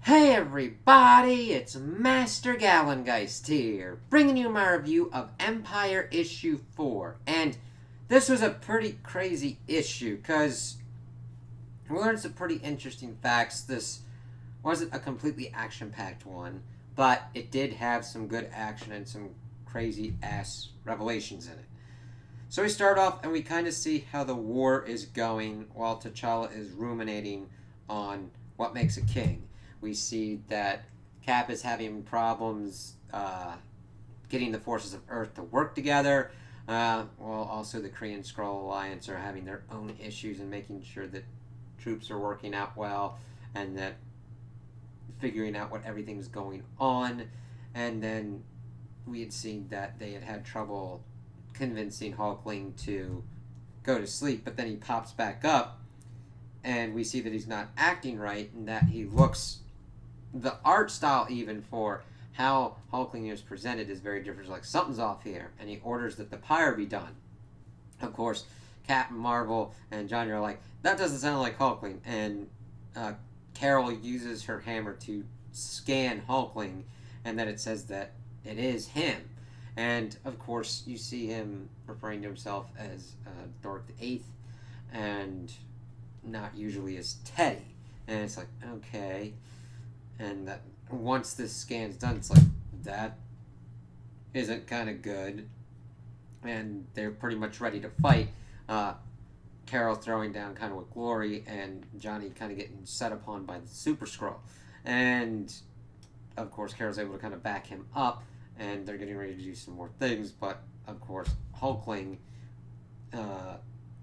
Hey everybody, it's Master Gallengeist here, bringing you my review of Empyre issue 4. And this was a pretty crazy issue, because we learned some pretty interesting facts. This wasn't a completely action-packed one, but it did have some good action and some crazy-ass revelations in it. So we start off and we kind of see how the war is going while T'Challa is ruminating on what makes a king. We see that Cap is having problems getting the forces of Earth to work together, while also the Korean Skrull Alliance are having their own issues and making sure that troops are working out well and that figuring out what everything's going on. And then we had seen that they had trouble convincing Hulkling to go to sleep, but then he pops back up, and we see that he's not acting right, and that he looks. The art style, even for how Hulkling is presented, is very different. Like, something's off here, and he orders that the pyre be done. Of course, Captain Marvel and Johnny are like, that doesn't sound like Hulkling, and Carol uses her hammer to scan Hulkling, and then it says that it is him. And of course, you see him referring to himself as Dork the Eighth, and not usually as Teddy. And it's like, okay. And that once this scan's done, it's like, that isn't kind of good. And they're pretty much ready to fight. Carol throwing down kind of with Glory, and Johnny kind of getting set upon by the Super Skrull. And of course, Carol's able to kind of back him up, and they're getting ready to do some more things. But of course, Hulkling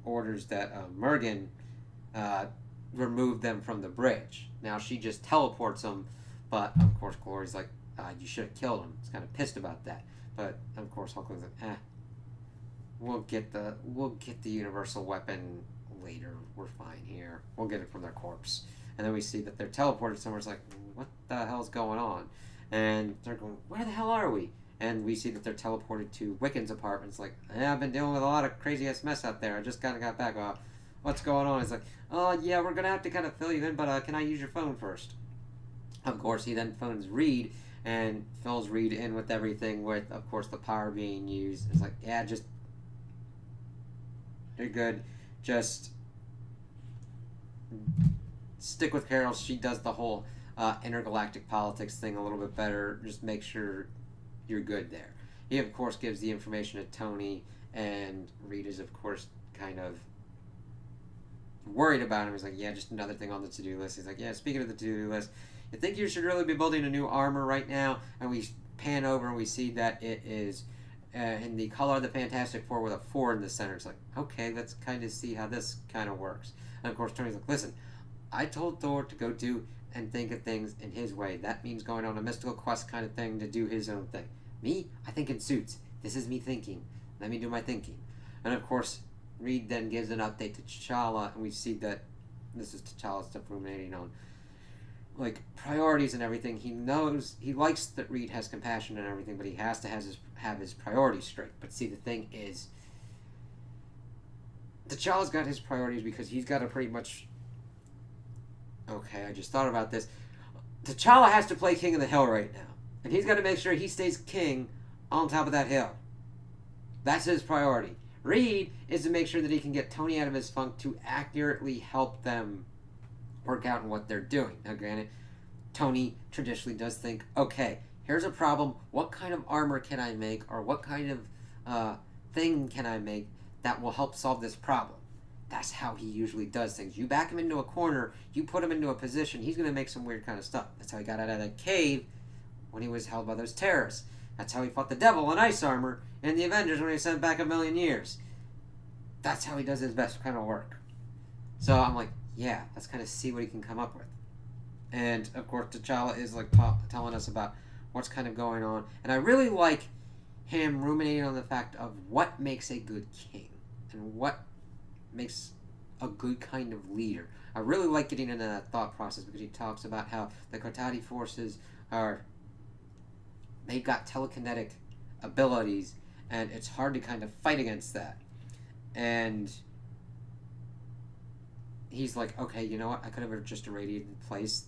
orders that Mergen remove them from the bridge. Now she just teleports them, but of course Glory's like, you should have killed him. He's kind of pissed about that. But of course Hulkling's like, we'll get the universal weapon later. We're fine here. We'll get it from their corpse. And then we see that they're teleported somewhere. It's like, what the hell's going on? And they're going, where the hell are we? And we see that they're teleported to Wiccan's apartment. It's like, I've been dealing with a lot of crazy ass mess out there. I just kind of got back. What's going on? It's like, oh yeah, we're gonna have to kind of fill you in, but can I use your phone first? Of course, he then phones Reed and fills Reed in with everything, with of course the power being used. It's like, yeah, just you're good. Just stick with Carol. She does the whole intergalactic politics thing a little bit better. Just make sure you're good there. He of course gives the information to Tony, and Reed is of course kind of worried about him. He's like, yeah, just another thing on the to-do list. He's like, yeah, speaking of the to-do list, you think you should really be building a new armor right now? And we pan over and we see that it is in the color of the Fantastic Four with a 4 in the center. It's like, okay, let's kind of see how this kind of works. And of course Tony's like, listen, I told Thor to go do and think of things in his way. That means going on a mystical quest kind of thing to do his own thing. Me, I think in suits. This is me thinking. Let me do my thinking. And of course, Reed then gives an update to T'Challa, and we see that this is T'Challa stuff ruminating on like priorities and everything. He knows, he likes that Reed has compassion and everything, but he has to have his priorities straight. But see, the thing is, T'Challa's got his priorities because he's got to pretty much. Okay, I just thought about this. T'Challa has to play King of the Hill right now, and he's got to make sure he stays king on top of that hill. That's his priority. Reed is to make sure that he can get Tony out of his funk to accurately help them work out in what they're doing. Now, granted, Tony traditionally does think, okay, here's a problem. What kind of armor can I make, or what kind of thing can I make that will help solve this problem? That's how he usually does things. You back him into a corner, you put him into a position, he's going to make some weird kind of stuff. That's how he got out of that cave when he was held by those terrorists. That's how he fought the devil in ice armor in the Avengers when he was sent back a million years. That's how he does his best kind of work. So I'm like, yeah, let's kind of see what he can come up with. And of course, T'Challa is like telling us about what's kind of going on. And I really like him ruminating on the fact of what makes a good king and what makes a good kind of leader. I really like getting into that thought process because he talks about how the Kotati forces are, they've got telekinetic abilities, and it's hard to kind of fight against that. And he's like, okay, you know what? I could have just irradiated the place.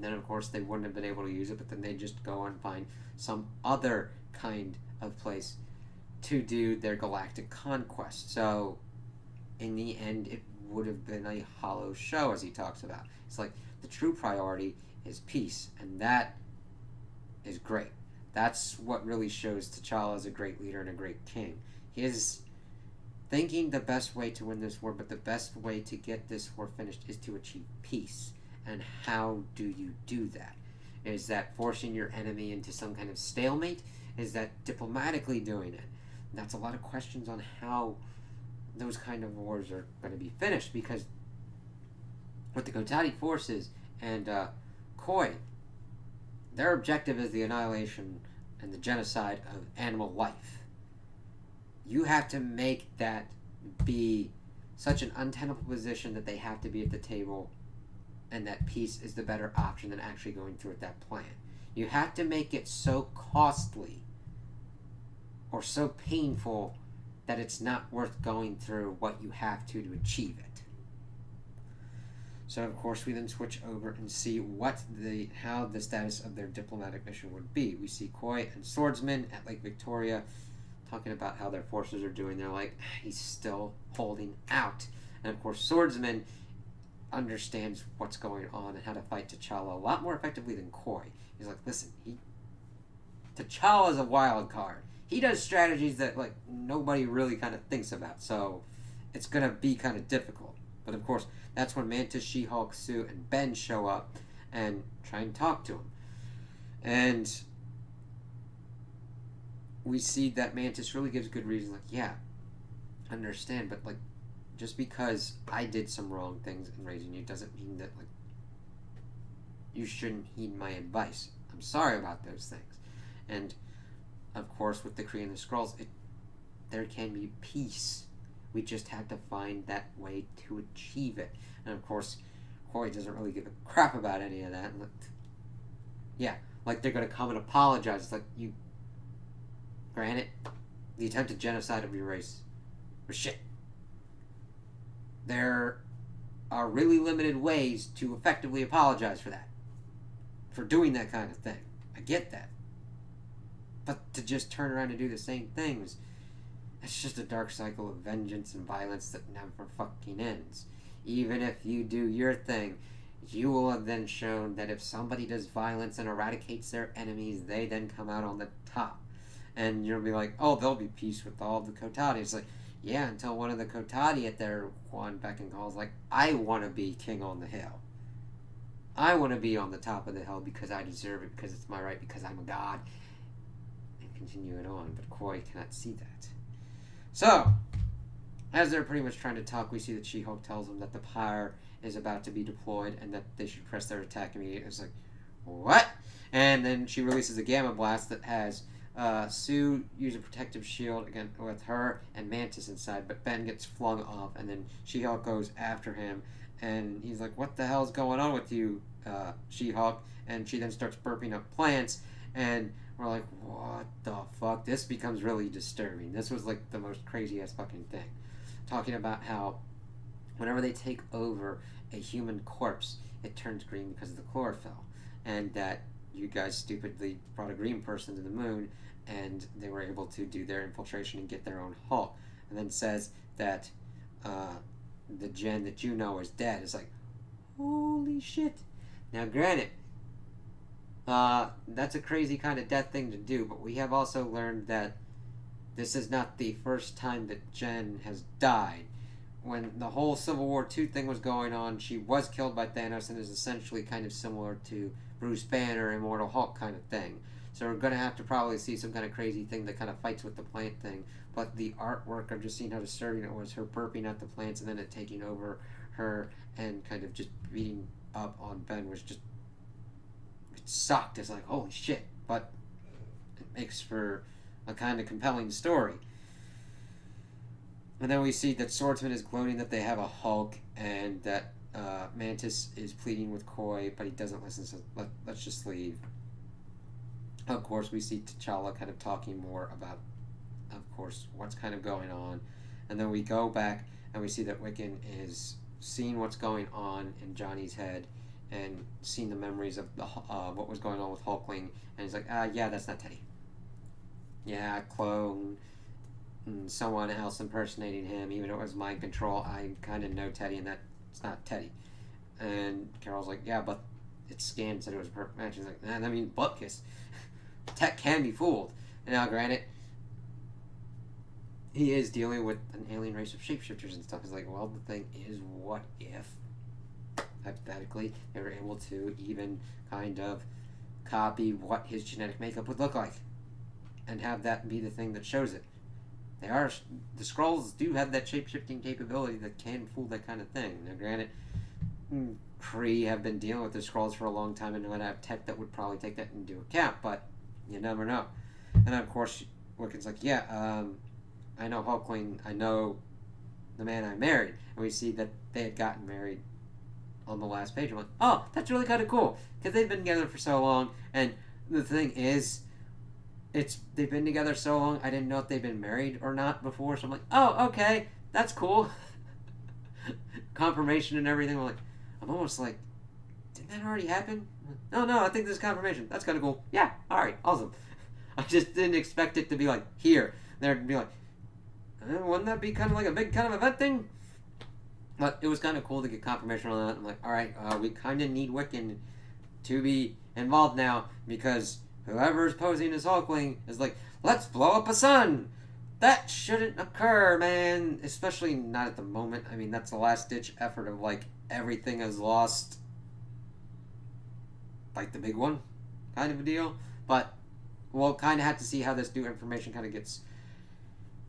And then, of course, they wouldn't have been able to use it, but then they just go and find some other kind of place to do their galactic conquest. So, in the end, it would have been a hollow show, as he talks about. It's like the true priority is peace, and that is great. That's what really shows T'Challa as a great leader and a great king. He is thinking the best way to win this war, but the best way to get this war finished is to achieve peace. And how do you do that? Is that forcing your enemy into some kind of stalemate? Is that diplomatically doing it? And that's a lot of questions on how those kind of wars are going to be finished, because with the Kotati forces and Koi, their objective is the annihilation and the genocide of animal life. You have to make that be such an untenable position that they have to be at the table, and that peace is the better option than actually going through with that plan. You have to make it so costly or so painful that it's not worth going through what you have to achieve it. So of course we then switch over and see how the status of their diplomatic mission would be. We see Koi and Swordsman at Lake Victoria talking about how their forces are doing. They're like, he's still holding out. And of course Swordsman understands what's going on and how to fight T'Challa a lot more effectively than Koi. He's like, listen, T'Challa's a wild card. He does strategies that like nobody really kind of thinks about, so it's gonna be kind of difficult. But of course, that's when Mantis, She-Hulk, Sue, and Ben show up and try and talk to him. And we see that Mantis really gives good reason, like, yeah, I understand, but like, just because I did some wrong things in raising you doesn't mean that like you shouldn't heed my advice. I'm sorry about those things. And of course, with the Kree and the Skrulls, there can be peace. We just have to find that way to achieve it. And of course, Koi doesn't really give a crap about any of that. And like they're going to come and apologize. It's like, you, granted, the attempted genocide of your race was shit. There are really limited ways to effectively apologize for that. For doing that kind of thing. I get that. But to just turn around and do the same things, it's just a dark cycle of vengeance and violence that never fucking ends. Even if you do your thing, you will have then shown that if somebody does violence and eradicates their enemies, they then come out on the top. And you'll be like, oh, there'll be peace with all the Kotati. It's like, yeah, until one of the Kotati at their one beck and calls, like, I want to be king on the hill. I want to be on the top of the hill because I deserve it, because it's my right, because I'm a god. Continue it on, but Koi cannot see that. So, as they're pretty much trying to talk, we see that She-Hulk tells them that the Empyre is about to be deployed and that they should press their attack immediately. It's like, what? And then she releases a gamma blast that has Sue use a protective shield again with her and Mantis inside, but Ben gets flung off, and then She-Hulk goes after him, and he's like, what the hell's going on with you, She-Hulk? And she then starts burping up plants, and we're like, what the fuck? This becomes really disturbing. This was like the most crazy-ass fucking thing. Talking about how whenever they take over a human corpse, it turns green because of the chlorophyll. And that you guys stupidly brought a green person to the moon, and they were able to do their infiltration and get their own Hulk. And then says that the Jen that you know is dead. It's like, holy shit. Now granted, that's a crazy kind of death thing to do, but we have also learned that this is not the first time that Jen has died. When the whole Civil War II thing was going on, she was killed by Thanos and is essentially kind of similar to Bruce Banner, Immortal Hulk kind of thing. So we're going to have to probably see some kind of crazy thing that kind of fights with the plant thing. But the artwork of just seeing how disturbing it was, her burping at the plants and then it taking over her and kind of just beating up on Ben, was just, it sucked. It's like, holy shit. But it makes for a kind of compelling story. And then we see that Swordsman is gloating that they have a Hulk, and that Mantis is pleading with Koi, but he doesn't listen, so let's just leave. Of course, we see T'Challa kind of talking more about, of course, what's kind of going on. And then we go back, and we see that Wiccan is seeing what's going on in Johnny's head, and seen the memories of what was going on with Hulkling, and he's like, yeah, that's not Teddy. Yeah, clone, and someone else impersonating him, even though it was mind control. I kind of know Teddy, and that's not Teddy. And Carol's like, yeah, but it scanned, said it was a perfect match. He's like, nah, that means butt kiss. Tech can be fooled. And now, granted, he is dealing with an alien race of shapeshifters and stuff. He's like, well, the thing is, what if, hypothetically, they were able to even kind of copy what his genetic makeup would look like, and have that be the thing that shows it. The Skrulls do have that shape-shifting capability that can fool that kind of thing. Now, granted, Kree have been dealing with the Skrulls for a long time and would have tech that would probably take that into account, but you never know. And of course, Wiccan's like, yeah, I know Hulkling, I know the man I married. And we see that they had gotten married on the last page. I'm like, oh, that's really kind of cool, because they've been together for so long. And the thing is, they've been together so long, I didn't know if they've been married or not before. So I'm like, oh, okay, that's cool. Confirmation and everything. I'm almost like, didn't that already happen? No, I think this is confirmation. That's kind of cool. Yeah, all right, awesome. I just didn't expect it to be like here. There'd be like, wouldn't that be kind of like a big kind of event thing? But it was kind of cool to get confirmation on that. I'm like, all right, we kind of need Wiccan to be involved now, because whoever's posing as Hulkling is like, let's blow up a sun. That shouldn't occur, man. Especially not at the moment. I mean, that's the last-ditch effort of, like, everything is lost. Like the big one kind of a deal. But we'll kind of have to see how this new information kind of gets,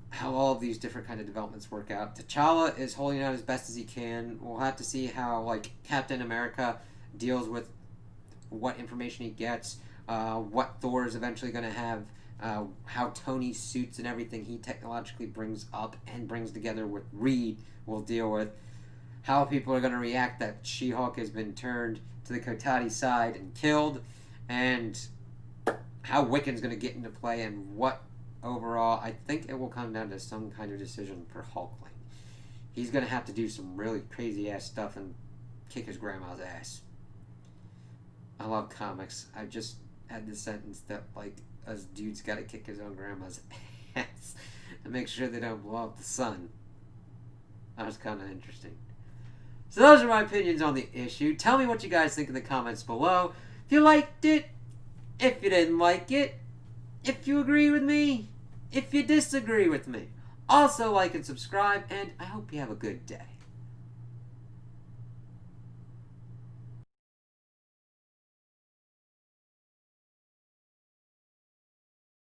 how all of these different kind of developments work out. T'Challa is holding out as best as he can. We'll have to see how, like, Captain America deals with what information he gets, what Thor is eventually going to have, how Tony's suits and everything he technologically brings up and brings together with Reed will deal with, how people are going to react that She-Hulk has been turned to the Kotati side and killed, and how Wiccan's going to get into play, and what overall, I think it will come down to some kind of decision for Hulkling. He's going to have to do some really crazy ass stuff and kick his grandma's ass. I love comics. I just had this sentence that, like, a dude's got to kick his own grandma's ass to make sure they don't blow up the sun. That was kind of interesting. So those are my opinions on the issue. Tell me what you guys think in the comments below. If you liked it, if you didn't like it, if you agree with me, if you disagree with me. Also like and subscribe, and I hope you have a good day.